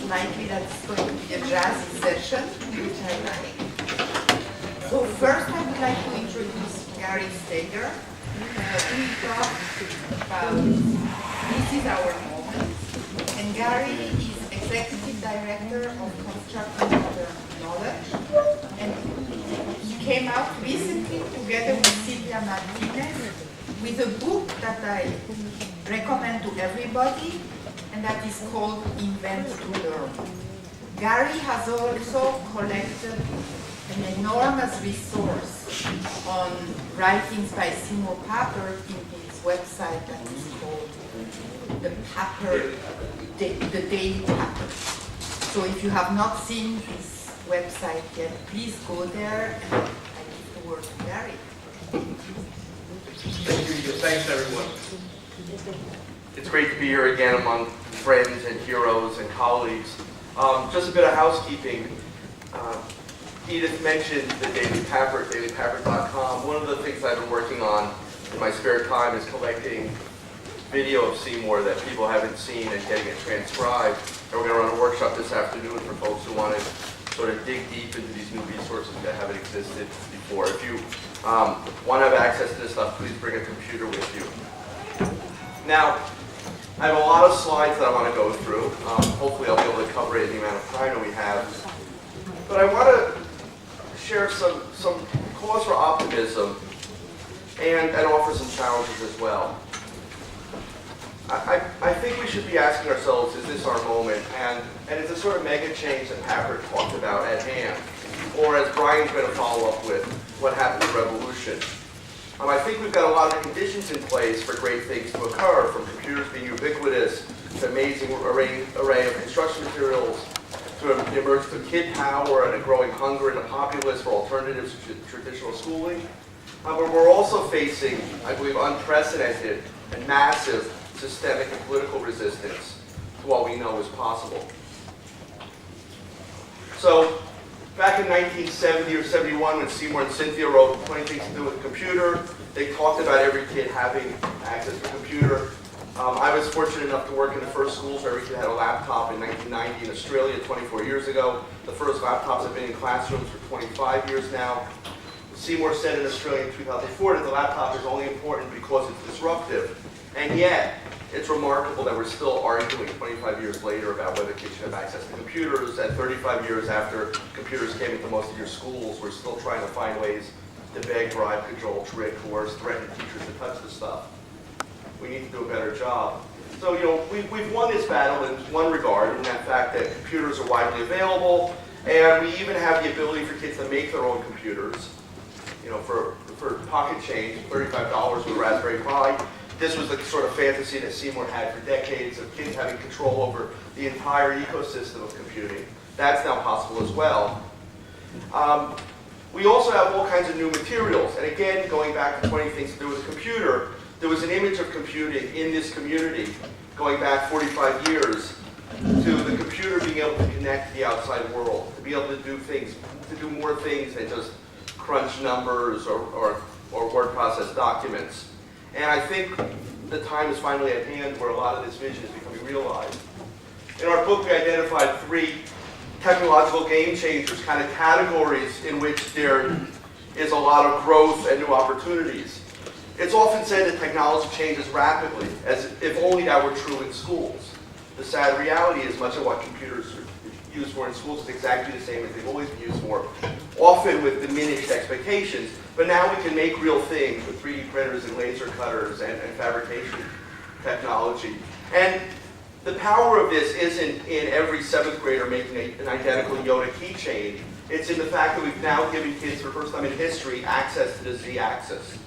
likely that it's going to be a jazzy session, which I like. So first I would like to introduce Gary Steger. We talked about This Is Our Moment. And Gary is Executive Director of Constructionism Knowledge. And he came out recently together with Silvia Martinez with a book that I recommend to everybody, and that is called Invent to Learn. Gary has also collected an enormous resource on writings by Seymour Papert in his website that is called the Daily Papert. So if you have not seen his website yet, please go there, and I give the word to Gary. Thank you. Thanks, everyone. It's great to be here again among friends and heroes and colleagues. Just a bit of housekeeping. Edith mentioned the Daily Papert, dailypapert.com. One of the things I've been working on in my spare time is collecting video of Seymour that people haven't seen and getting it transcribed. And we're going to run a workshop this afternoon for folks who want to sort of dig deep into these new resources that haven't existed before. If you want to have access to this stuff, please bring a computer with you. Now, I have a lot of slides that I want to go through. Hopefully I'll be able to cover it in the amount of time that we have. But I want to share some cause for optimism and offer some challenges as well. I think we should be asking ourselves, is this our moment? And is the sort of mega change that Papert talked about at hand? Or as Brian's going to follow up with, what happened to revolution? I think we've got a lot of conditions in place for great things to occur, from computers being ubiquitous, to amazing array of construction materials, to the emergence of kid power and a growing hunger in the populace for alternatives to traditional schooling. But we're also facing, I believe, unprecedented and massive systemic and political resistance to what we know is possible. So, back in 1970 or 71, when Seymour and Cynthia wrote 20 Things to Do with a Computer, they talked about every kid having access to a computer. I was fortunate enough to work in the first schools where every kid had a laptop in 1990 in Australia, 24 years ago. The first laptops have been in classrooms for 25 years now. Seymour said in Australia in 2004 that the laptop is only important because it's disruptive. And yet, it's remarkable that we're still arguing 25 years later about whether kids should have access to computers, and 35 years after computers came into most of your schools, we're still trying to find ways to beg, bribe, cajole, trick, coerce, threaten teachers to touch the stuff. We need to do a better job. So, we've won this battle in one regard, in that fact that computers are widely available, and we even have the ability for kids to make their own computers. For pocket change, $35 with a Raspberry Pi. This was the sort of fantasy that Seymour had for decades of kids having control over the entire ecosystem of computing. That's now possible as well. We also have all kinds of new materials. And again, going back to 20 Things to Do with a Computer, there was an image of computing in this community going back 45 years to the computer being able to connect to the outside world, to be able to do things, to do more things than just crunch numbers or word process documents. And I think the time is finally at hand where a lot of this vision is becoming realized. In our book, we identified 3 technological game changers, kind of categories in which there is a lot of growth and new opportunities. It's often said that technology changes rapidly, as if only that were true in schools. The sad reality is much of what computers are used for in schools is exactly the same as they've always been used for, often with diminished expectations. But now we can make real things with 3D printers and laser cutters and fabrication technology. And the power of this isn't in every 7th grader making an identical Yoda keychain. It's in the fact that we've now given kids, for the first time in history, access to the Z-axis.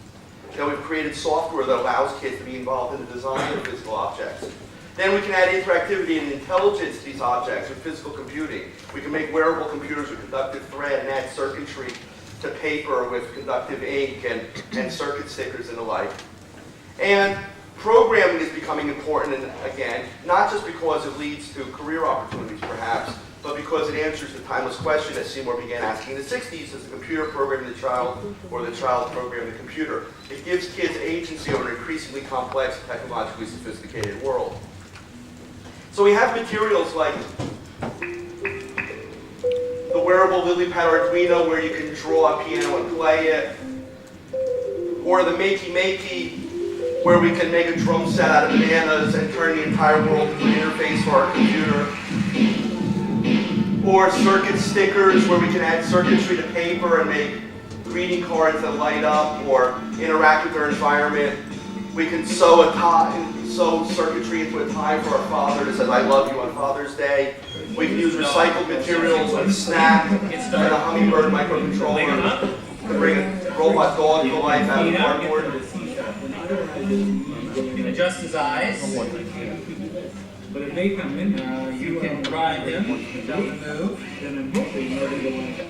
We've created software that allows kids to be involved in the design of physical objects. Then we can add interactivity and intelligence to these objects with physical computing. We can make wearable computers with conductive thread and add circuitry to paper with conductive ink and circuit stickers and the like. And programming is becoming important, and again, not just because it leads to career opportunities perhaps, but because it answers the timeless question that Seymour began asking in the 60s, is the computer programming the child or the child programming the computer? It gives kids agency over an increasingly complex, technologically sophisticated world. So we have materials like wearable lily pad Arduino where you can draw a piano and play it, or the Makey Makey where we can make a drum set out of bananas and turn the entire world into an interface for our computer, or circuit stickers where we can add circuitry to paper and make greeting cards that light up or interact with our environment. We can sew a tie, sew circuitry into a tie for our father that says, "I love you" on Father's Day. We can use recycled materials like Snap and a Hummingbird microcontroller to bring a robot dog to life out of cardboard. You can adjust his eyes. But if they come in, You can ride him, tell him to move. then I'm hoping they're going to want to.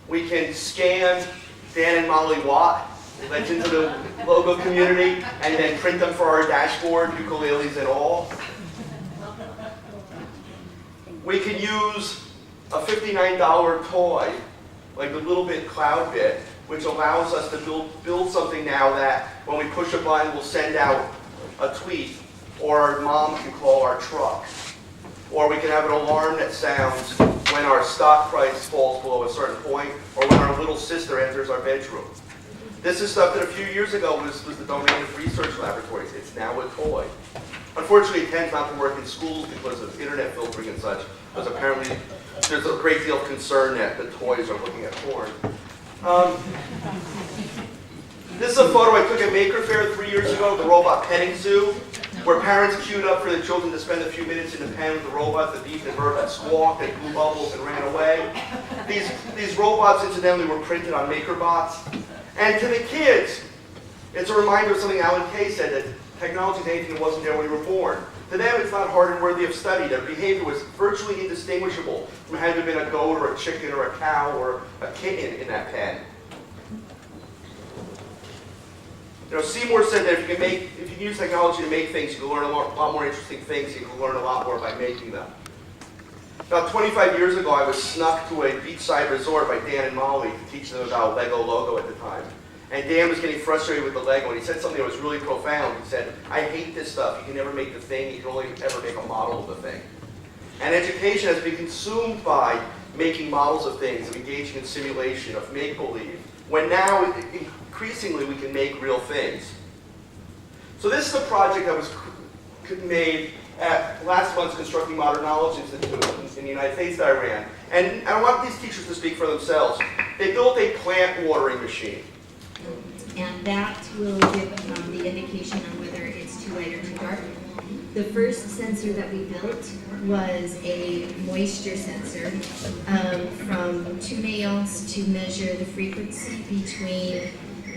We can scan Dan and Molly Watt, legends of the logo community, and then print them for our dashboard, ukuleles and all. We can use a $59 toy, like the Little Bit Cloud Bit, which allows us to build something now that when we push a button, will send out a tweet, or our mom can call our truck. Or we can have an alarm that sounds when our stock price falls below a certain point, or when our little sister enters our bedroom. This is stuff that a few years ago was the domain of research laboratories. It's now a toy. Unfortunately, it tends not to work in schools because of internet filtering and such, because apparently there's a great deal of concern that the toys are looking at porn. This is a photo I took at Maker Faire 3 years ago of the robot petting zoo, where parents queued up for the children to spend a few minutes in the pen with the robots that beeped and burped and squawked and blew bubbles and ran away. These robots, incidentally, were printed on MakerBots. And to the kids, it's a reminder of something Alan Kay said, that technology is anything that wasn't there when we were born. To them, it's not hard and worthy of study. Their behavior was virtually indistinguishable from had there been a goat or a chicken or a cow or a kitten in that pen. You know, Seymour said that if you can use technology to make things, you can learn a lot more interesting things. You can learn a lot more by making them. About 25 years ago, I was snuck to a beachside resort by Dan and Molly to teach them about Lego Logo at the time. And Dan was getting frustrated with the Lego, and he said something that was really profound. He said, "I hate this stuff. You can never make the thing. You can only ever make a model of the thing." And education has been consumed by making models of things, of engaging in simulation, of make-believe, when now, increasingly, we can make real things. So this is a project that was made at last month's Constructing Modern Knowledge Institute in the United States that I ran. And I want these teachers to speak for themselves. They built a plant watering machine. And that will give the indication on whether it's too light or too dark. The first sensor that we built was a moisture sensor from 2 nails to measure the frequency between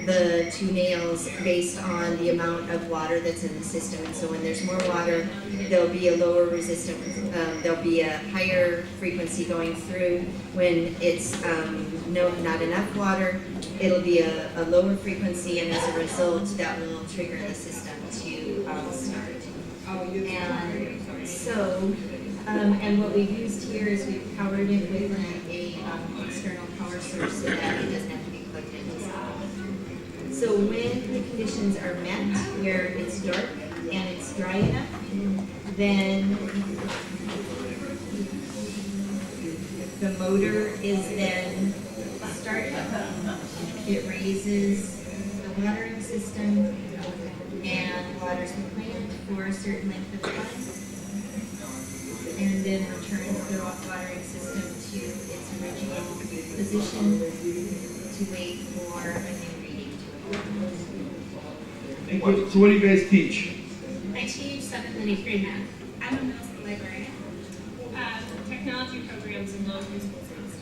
the 2 nails based on the amount of water that's in the system. And so when there's more water, there'll be a lower resistance, there'll be a higher frequency going through. When it's not enough water, it'll be a lower frequency, and as a result, that will trigger the system to start. And so, and what we've used here is we've powered it with a external power source so that it doesn't have to be plugged into something. So when the conditions are met, where it's dark and it's dry enough, then the motor is then started. It raises the watering system and waters the plant for a certain length of time, and then returns the watering system to its original position to wait for a new reading to occur. Thank you. So what do you guys teach? I teach 7th and 8th grade math. I'm a middle school librarian. Technology programs in low-school schools.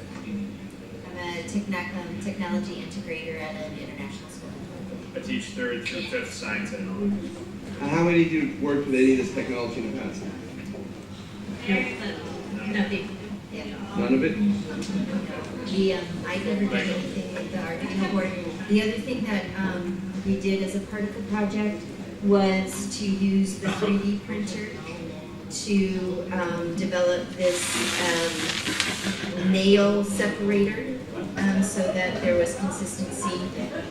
I'm a technology integrator at an international school. I teach 3rd through 5th science and How many of you worked with any of this technology in the past? Very little. Nothing. Yeah. None of it? I've never done anything with the Arduino board. The other thing that we did as a part of the project was to use the 3D printer to develop this nail separator so that there was consistency.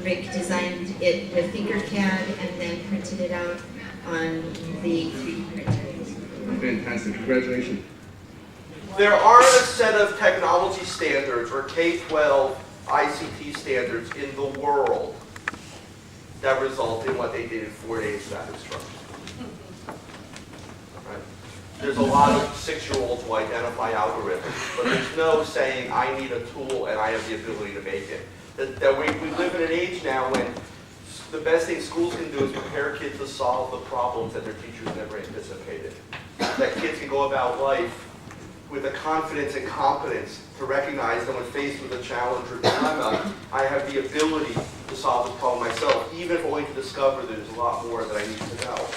Rick designed it with Tinkercad and then printed it out on the 3D printer. Fantastic. Congratulations. There aren't a set of technology standards or K-12 ICT standards in the world that result in what they did in 4 days without instruction. Right? There's a lot of 6-year-olds who identify algorithms, but there's no saying I need a tool and I have the ability to make it. That we live in an age now when the best thing schools can do is prepare kids to solve the problems that their teachers never anticipated. That kids can go about life with the confidence and competence to recognize that when faced with a challenge or dilemma, I have the ability to solve this problem myself, even if only to discover that there's a lot more that I need to know.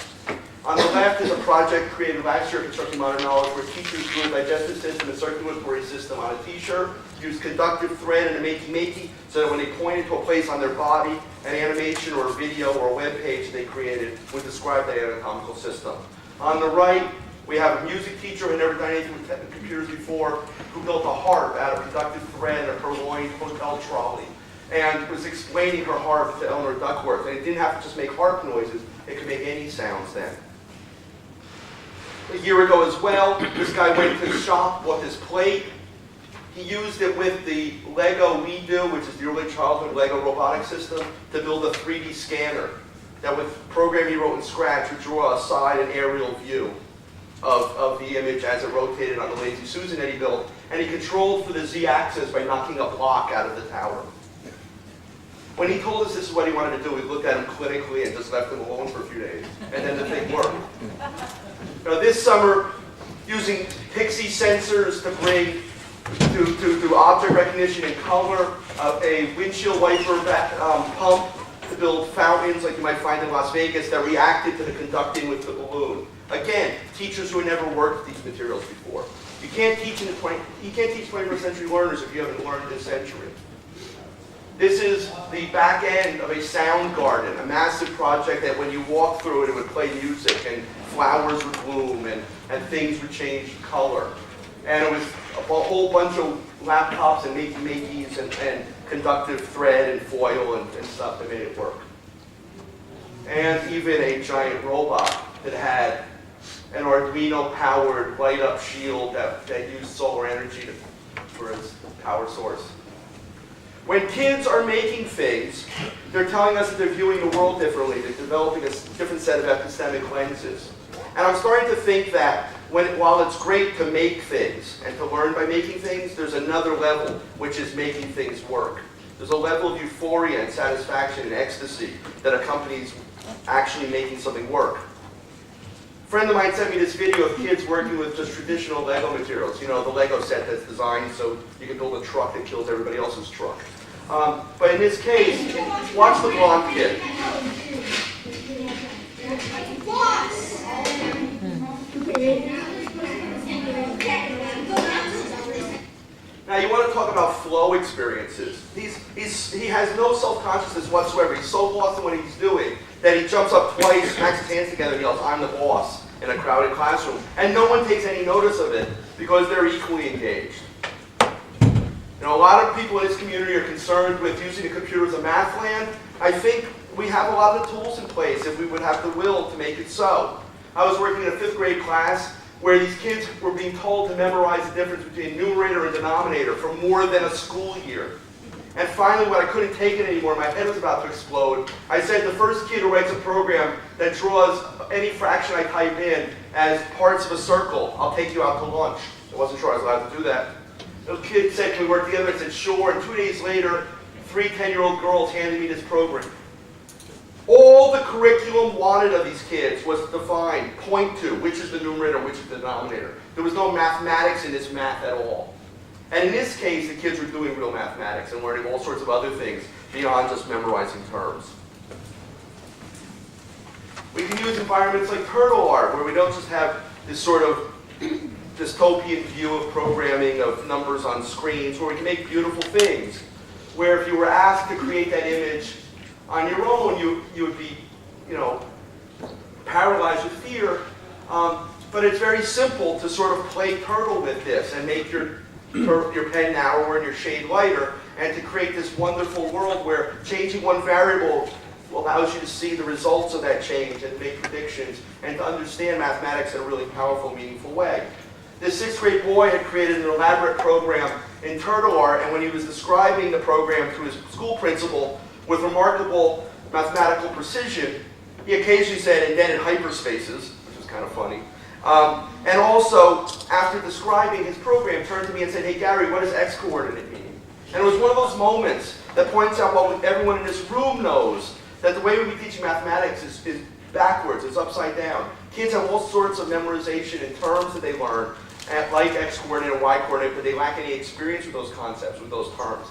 On the left is a project created last year, Constructing Modern Knowledge, where teachers drew a digestive system and circulatory system on a t-shirt, used conductive thread and a makey-makey, so that when they pointed to a place on their body, an animation or a video or a web page they created would describe that anatomical system. On the right, we have a music teacher who had never done anything with computers before, who built a harp out of conductive thread and a purloined hotel trolley, and was explaining her harp to Eleanor Duckworth. And it didn't have to just make harp noises, it could make any sounds then. A year ago as well, this guy went to the shop, bought this plate. He used it with the Lego We Do, which is the early childhood Lego robotic system, to build a 3D scanner that with program he wrote in Scratch would draw a side and aerial view of the image as it rotated on the Lazy Susan that he built. And he controlled for the Z-axis by knocking a block out of the tower. When he told us this is what he wanted to do, we looked at him clinically and just left him alone for a few days. And then the thing worked. Now, this summer, using Pixie sensors to bring to object recognition and color, a windshield wiper pump to build fountains like you might find in Las Vegas that reacted to the conducting with the balloon. Again, teachers who had never worked with these materials before. You can't teach 21st century learners if you haven't learned this century. This is the back end of a sound garden, a massive project that when you walk through it, it would play music and flowers would bloom and things would change color. And it was a whole bunch of laptops and makey-makeys and conductive thread and foil and stuff that made it work. And even a giant robot that had an Arduino-powered light-up shield that used solar energy for its power source. When kids are making things, they're telling us that they're viewing the world differently. They're developing a different set of epistemic lenses. And I'm starting to think that while it's great to make things and to learn by making things, there's another level, which is making things work. There's a level of euphoria and satisfaction and ecstasy that accompanies actually making something work. A friend of mine sent me this video of kids working with just traditional Lego materials. You know, the Lego set that's designed so you can build a truck that kills everybody else's truck. But in this case, watch the blonde kid. Now you want to talk about flow experiences. He has no self-consciousness whatsoever. He's so lost in what he's doing that he jumps up twice, smacks his hands together, and yells, "I'm the boss," in a crowded classroom. And no one takes any notice of it because they're equally engaged. You know, a lot of people in this community are concerned with using the computer as a math land. I think we have a lot of tools in place if we would have the will to make it so. I was working in a 5th grade class where these kids were being told to memorize the difference between numerator and denominator for more than a school year. And finally, when I couldn't take it anymore, my head was about to explode, I said the first kid who writes a program that draws any fraction I type in as parts of a circle, I'll take you out to lunch. I wasn't sure I was allowed to do that. The kid said, "Can we work together?" I said, "Sure." And 2 days later, 3 10-year-old girls handed me this program. All the curriculum wanted of these kids was to define, point to, which is the numerator, which is the denominator. There was no mathematics in this math at all. And in this case, the kids were doing real mathematics and learning all sorts of other things beyond just memorizing terms. We can use environments like turtle art, where we don't just have this sort of dystopian view of programming of numbers on screens, where we can make beautiful things, where if you were asked to create that image on your own, you would be, paralyzed with fear. But it's very simple to sort of play turtle with this and make your pen narrower and your shade lighter, and to create this wonderful world where changing one variable allows you to see the results of that change and make predictions and to understand mathematics in a really powerful, meaningful way. This 6th grade boy had created an elaborate program in turtle art, and when he was describing the program to his school principal with remarkable mathematical precision, he occasionally said indented hyperspaces, which was kind of funny. And also, after describing his program, turned to me and said, "Hey Gary, what does x-coordinate mean?" And it was one of those moments that points out what everyone in this room knows, that the way we teach mathematics is backwards, it's upside down. Kids have all sorts of memorization and terms that they learn, like x-coordinate and y-coordinate, but they lack any experience with those concepts, with those terms.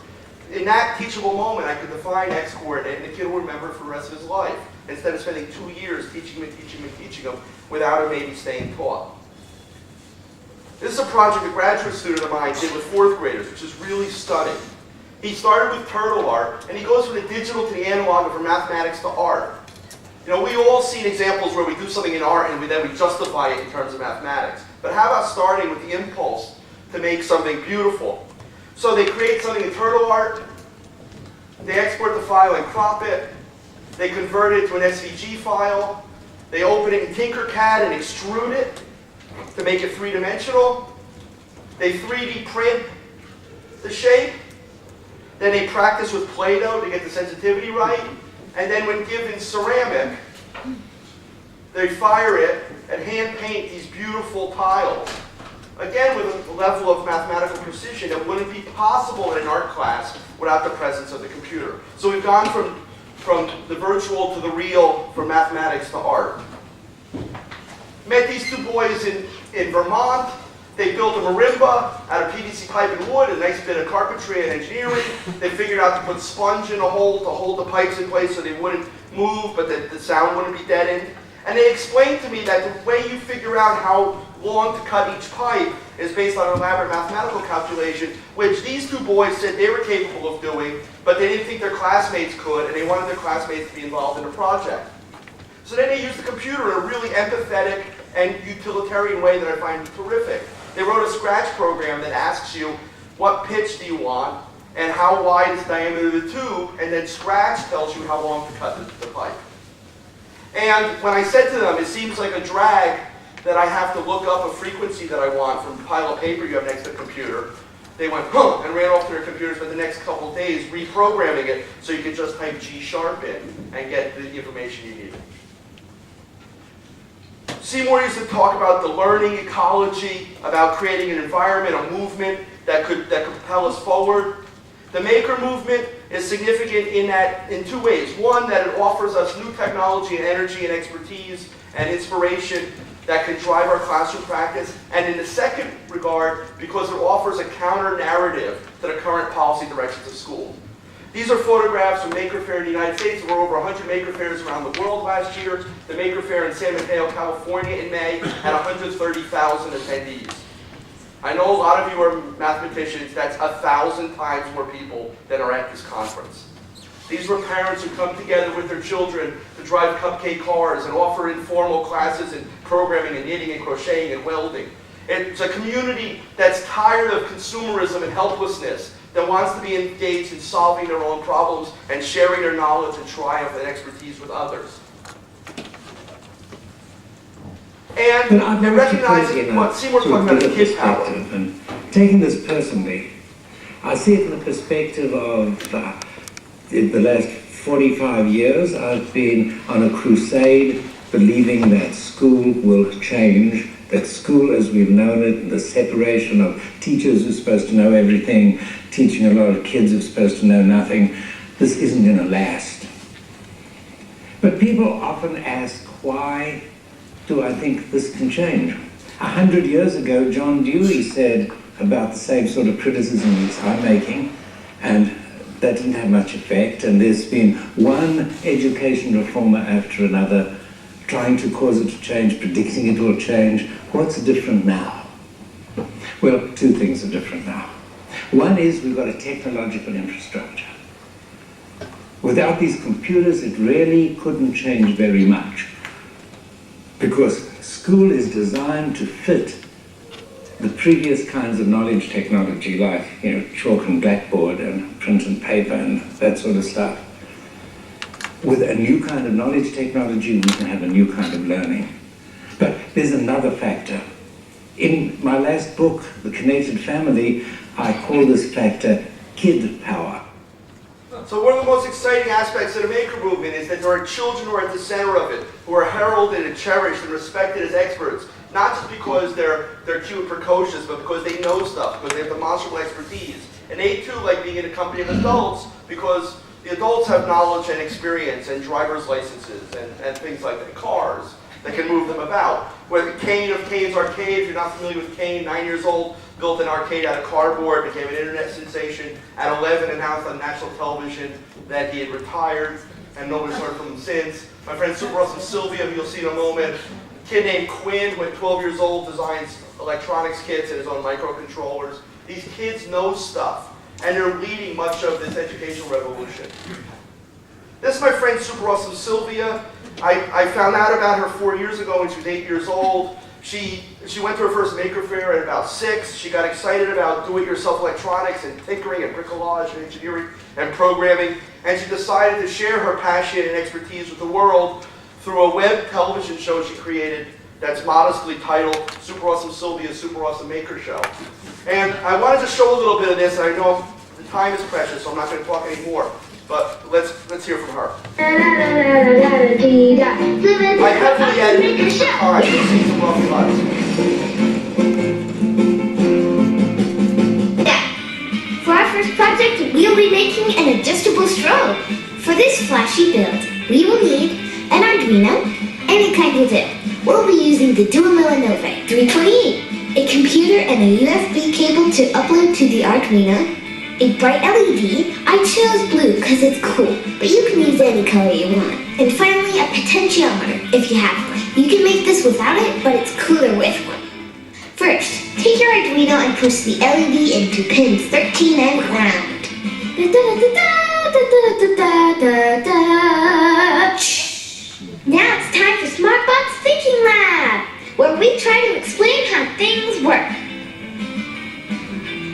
In that teachable moment, I could define x-coordinate, and the kid will remember it for the rest of his life, instead of spending 2 years teaching him and teaching him and teaching him without him maybe staying taught. This is a project a graduate student of mine did with 4th graders, which is really stunning. He started with turtle art, and he goes from the digital to the analog and from mathematics to art. You know, we all see examples where we do something in art and then we justify it in terms of mathematics. But how about starting with the impulse to make something beautiful? So they create something in turtle art, they export the file and crop it, they convert it to an SVG file, they open it in Tinkercad and extrude it to make it three-dimensional, they 3D print the shape, then they practice with Play-Doh to get the sensitivity right, and then when given ceramic, they fire it and hand paint these beautiful tiles. Again, with a level of mathematical precision that wouldn't be possible in an art class without the presence of the computer. So we've gone from the virtual to the real, from mathematics to art. Met these 2 boys in Vermont. They built a marimba out of PVC pipe and wood, a nice bit of carpentry and engineering. They figured out to put sponge in a hole to hold the pipes in place so they wouldn't move, but the sound wouldn't be deadened. And they explained to me that the way you figure out how long to cut each pipe is based on an elaborate mathematical calculation, which these 2 boys said they were capable of doing, but they didn't think their classmates could, and they wanted their classmates to be involved in the project. So then they used the computer in a really empathetic and utilitarian way that I find terrific. They wrote a Scratch program that asks you, what pitch do you want, and how wide is the diameter of the tube, and then Scratch tells you how long to cut the pipe. And when I said to them, it seems like a drag that I have to look up a frequency that I want from a pile of paper you have next to the computer, they went, huh, and ran off to their computers for the next couple of days reprogramming it so you could just type G# in and get the information you needed. Seymour used to talk about the learning ecology, about creating an environment, a movement that could propel us forward. The maker movement is significant in 2 ways. One, that it offers us new technology and energy and expertise and inspiration that can drive our classroom practice. And in the second regard, because it offers a counter-narrative to the current policy directions of school. These are photographs from Maker Faire in the United States. There were over 100 Maker Fairs around the world last year. The Maker Faire in San Mateo, California in May had 130,000 attendees. I know a lot of you are mathematicians. That's 1,000 times more people than are at this conference. These were parents who come together with their children to drive cupcake cars and offer informal classes in programming and knitting and crocheting and welding. It's a community that's tired of consumerism and helplessness, that wants to be engaged in solving their own problems and sharing their knowledge and triumph and expertise with others. And they're recognizing what Seymour talked about, the kid power. And taking this personally, I see it from the perspective of in the last 45 years, I've been on a crusade believing that school will change, that school as we've known it, the separation of teachers who are supposed to know everything, teaching a lot of kids who are supposed to know nothing, this isn't going to last. But people often ask, why do I think this can change? 100 years ago, John Dewey said about the same sort of criticism as I'm making, and that didn't have much effect, and there's been one education reformer after another trying to cause it to change, predicting it will change. What's different now? Well, 2 things are different now. One is we've got a technological infrastructure. Without these computers, it really couldn't change very much, because school is designed to fit the previous kinds of knowledge technology, like, chalk and blackboard and print and paper and that sort of stuff. With a new kind of knowledge technology, we can have a new kind of learning. But there's another factor. In my last book, The Connected Family, I call this factor kid power. So one of the most exciting aspects of the maker movement is that there are children who are at the center of it, who are heralded and cherished and respected as experts, not just because they're cute and precocious, but because they know stuff, because they have demonstrable expertise. And they too like being in the company of adults because the adults have knowledge and experience and driver's licenses and things like that, cars that can move them about. Whether Kane of Kane's Arcade, if you're not familiar with Kane, 9 years old, built an arcade out of cardboard, became an internet sensation. At 11, announced on national television that he had retired, and nobody's heard from him since. My friend Super Awesome Sylvia, who you'll see in a moment, a kid named Quinn, who at 12 years old designs electronics kits and his own microcontrollers. These kids know stuff, and they're leading much of this educational revolution. This is my friend Super Awesome Sylvia. I found out about her 4 years ago when she was 8 years old. She went to her first maker fair at about 6. She got excited about do-it-yourself electronics and tinkering and bricolage and engineering and programming. And she decided to share her passion and expertise with the world through a web television show she created that's modestly titled Super Awesome Sylvia's Super Awesome Maker Show. And I wanted to show a little bit of this, and I know the time is precious, so I'm not going to talk anymore. But let's hear from her. I heavily edited the car. You'll see some rough cuts. For our first project, we will be making an adjustable strobe. For this flashy build, we will need an Arduino and a cable tip. We'll be using the Duomilanove 328, a computer and a USB cable to upload to the Arduino, a bright LED. I chose blue because it's cool, but you can use any color you want. And finally, a potentiometer, if you have one. You can make this without it, but it's cooler with one. First, take your Arduino and push the LED into pins 13 and ground. Now it's time for SmartBot's Thinking Lab, where we try to explain how things work.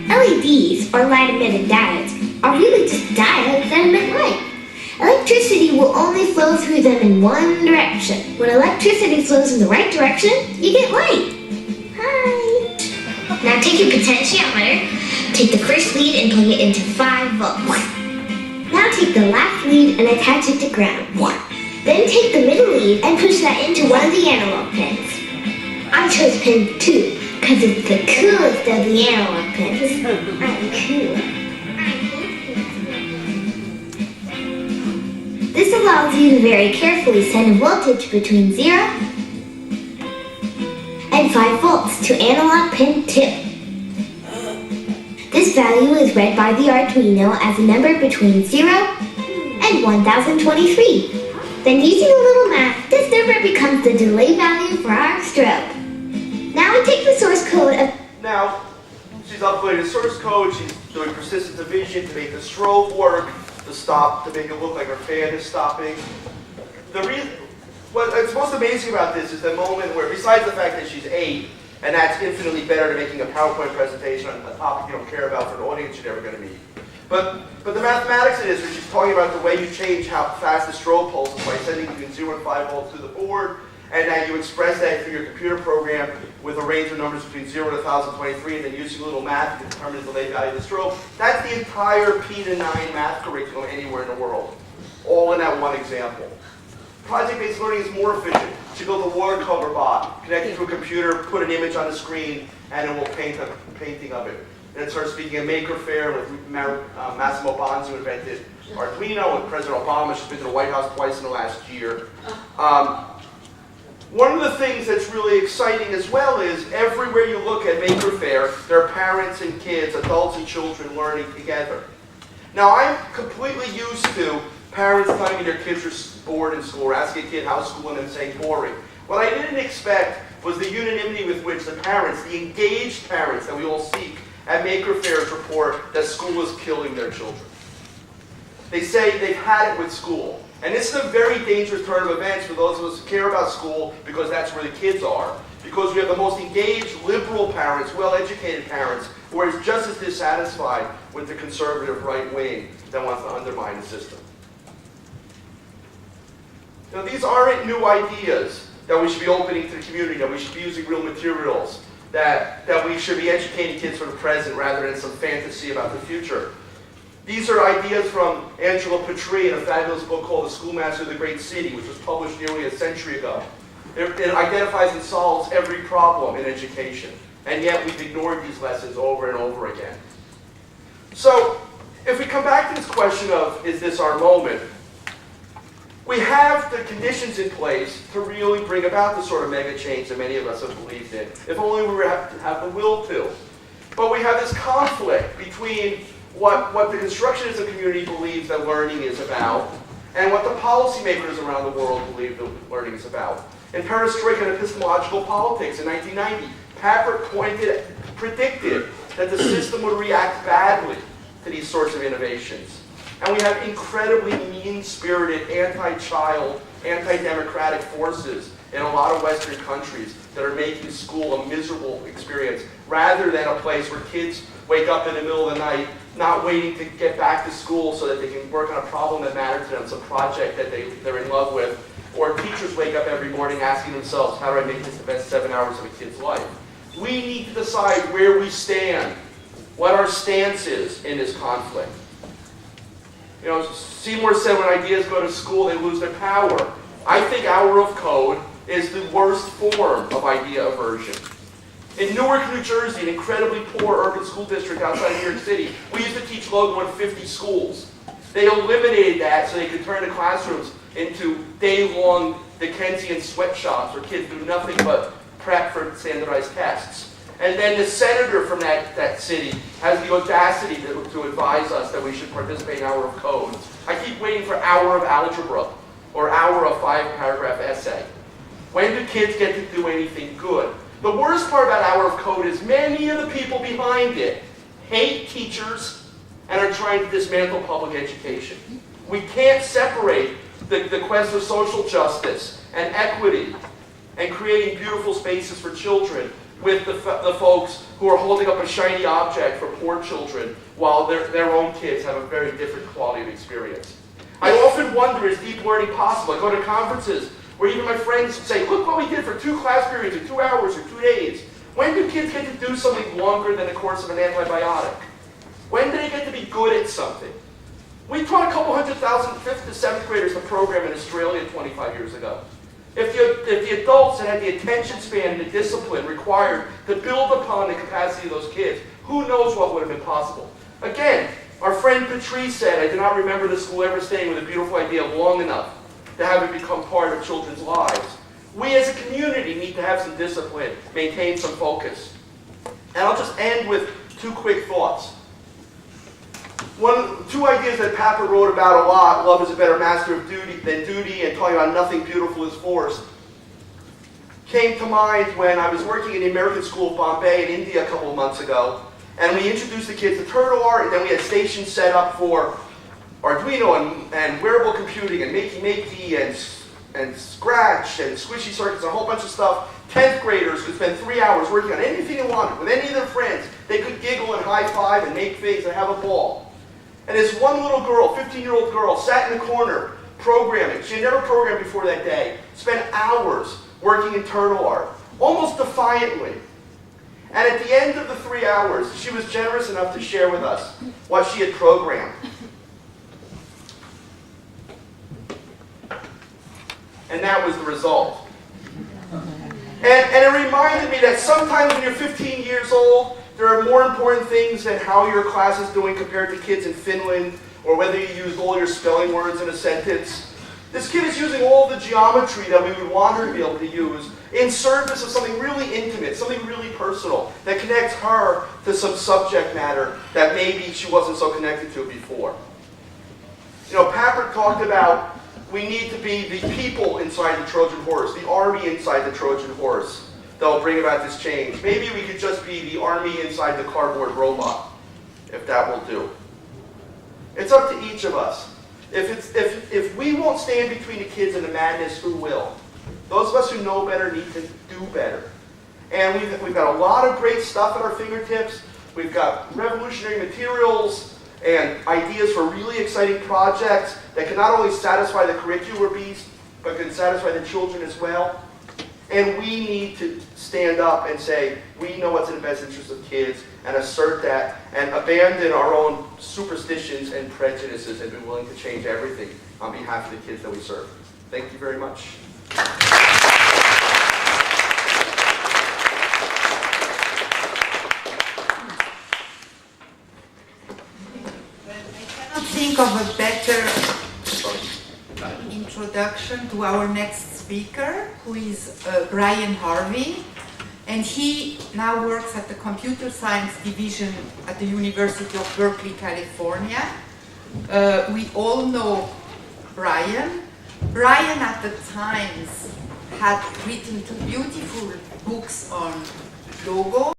LEDs, or light-emitting diodes, are really just diodes that emit light. Electricity will only flow through them in one direction. When electricity flows in the right direction, you get light. Hi! Now take your potentiometer, take the first lead and plug it into 5 volts. Now take the last lead and attach it to ground. Then take the middle lead and push that into one of the analog pins. I chose pin 2. Because it's the coolest of the analog pins. I'm cool. This allows you to very carefully set a voltage between 0 and 5 volts to analog pin 2. This value is read by the Arduino as a number between 0 and 1023. Then using a little math, this number becomes the delay value for our strobe. Now we take the source code of... Now, she's uploaded the source code, she's doing persistent division to make the strobe work, to make it look like her fan is stopping. What's most amazing about this is the moment where, besides the fact that she's 8, and that's infinitely better than making a PowerPoint presentation on a topic you don't care about for an audience you're never going to meet. But the mathematics of this, where she's talking about the way you change how fast the strobe pulses by sending between 0 and 5 volts to the board, and now you express that through your computer program with a range of numbers between 0 and 1023, and then using a little math to determine the delay value of the strobe. That's the entire P to 9 math curriculum anywhere in the world, all in that one example. Project-based learning is more efficient. She built a watercolor bot, connected to a computer, put an image on the screen, and it will paint a painting of it. Then started speaking at Maker Fair with Massimo Bonzi, who invented Arduino, and President Obama. She's been to the White House twice in the last year. One of the things that's really exciting as well is everywhere you look at Maker Fair, there are parents and kids, adults and children learning together. Now, I'm completely used to parents telling me their kids are bored in school, or asking a kid how's school and them saying boring. What I didn't expect was the unanimity with which the parents, the engaged parents that we all seek at Maker Fairs, report that school is killing their children. They say they've had it with school. And this is a very dangerous turn of events for those of us who care about school, because that's where the kids are. Because we have the most engaged, liberal parents, well-educated parents, who are just as dissatisfied with the conservative right wing that wants to undermine the system. Now, these aren't new ideas that we should be opening to the community, that we should be using real materials. that we should be educating kids for the present rather than some fantasy about the future. These are ideas from Angela Petrie in a fabulous book called The Schoolmaster of the Great City, which was published nearly a century ago. It identifies and solves every problem in education, and yet we've ignored these lessons over and over again. So, if we come back to this question of, is this our moment? We have the conditions in place to really bring about the sort of mega change that many of us have believed in, if only we were to have the will to. But we have this conflict between what the constructionism community believes that learning is about and what the policymakers around the world believe that learning is about. In Perestroika and Epistemological Politics in 1990, Papert predicted that the system would react badly to these sorts of innovations. And we have incredibly mean-spirited, anti-child, anti-democratic forces in a lot of Western countries that are making school a miserable experience, rather than a place where kids wake up in the middle of the night, not waiting to get back to school so that they can work on a problem that matters to them, some project that they're in love with, or teachers wake up every morning asking themselves, how do I make this the best 7 hours of a kid's life? We need to decide where we stand, what our stance is in this conflict. You know, Seymour said when ideas go to school, they lose their power. I think Hour of Code is the worst form of idea aversion. In Newark, New Jersey, an incredibly poor urban school district outside New York City, we used to teach Logo in 50 schools. They eliminated that so they could turn the classrooms into day-long Dickensian sweatshops where kids do nothing but prep for standardized tests. And then the senator from that city has the audacity to advise us that we should participate in Hour of Code. I keep waiting for Hour of Algebra or Hour of 5-paragraph essay. When do kids get to do anything good? The worst part about Hour of Code is many of the people behind it hate teachers and are trying to dismantle public education. We can't separate the quest for social justice and equity and creating beautiful spaces for children with the folks who are holding up a shiny object for poor children while their own kids have a very different quality of experience. I often wonder, is deep learning possible? I go to conferences where even my friends say, look what we did for 2 class periods or 2 hours or 2 days. When do kids get to do something longer than the course of an antibiotic? When do they get to be good at something? We taught a couple 100,000 5th to 7th graders the program in Australia 25 years ago. If the adults had the attention span and the discipline required to build upon the capacity of those kids, who knows what would have been possible? Again, our friend Patrice said, I do not remember the school ever staying with a beautiful idea long enough to have it become part of children's lives. We as a community need to have some discipline, maintain some focus. And I'll just end with 2 quick thoughts. 2 ideas that Papert wrote about a lot, love is a better master of duty than duty, and talking about nothing beautiful is forced, came to mind when I was working in the American School of Bombay in India a couple of months ago, and we introduced the kids to turtle art, and then we had stations set up for Arduino and wearable computing and makey and Scratch and squishy circuits and a whole bunch of stuff. 10th graders could spend 3 hours working on anything they wanted with any of their friends. They could giggle and high five and make things and have a ball. And this one little girl, 15-year-old girl, sat in the corner programming. She had never programmed before that day. Spent hours working in turtle art, almost defiantly. And at the end of the 3 hours, she was generous enough to share with us what she had programmed. And that was the result. And it reminded me that sometimes when you're 15 years old, there are more important things than how your class is doing compared to kids in Finland, or whether you used all your spelling words in a sentence. This kid is using all the geometry that we would want her to be able to use in service of something really intimate, something really personal, that connects her to some subject matter that maybe she wasn't so connected to before. You know, Papert talked about we need to be the people inside the Trojan horse, the army inside the Trojan horse that will bring about this change. Maybe we could just be the army inside the cardboard robot, if that will do. It's up to each of us. If we won't stand between the kids and the madness, who will? Those of us who know better need to do better. And we've got a lot of great stuff at our fingertips. We've got revolutionary materials and ideas for really exciting projects that can not only satisfy the curricular beast, but can satisfy the children as well. And we need to stand up and say, we know what's in the best interest of kids, and assert that, and abandon our own superstitions and prejudices, and be willing to change everything on behalf of the kids that we serve. Thank you very much. I cannot think of a better introduction to our next speaker, who is Brian Harvey, and he now works at the Computer Science Division at the University of Berkeley, California. We all know Brian. Brian at the Times had written two beautiful books on logos.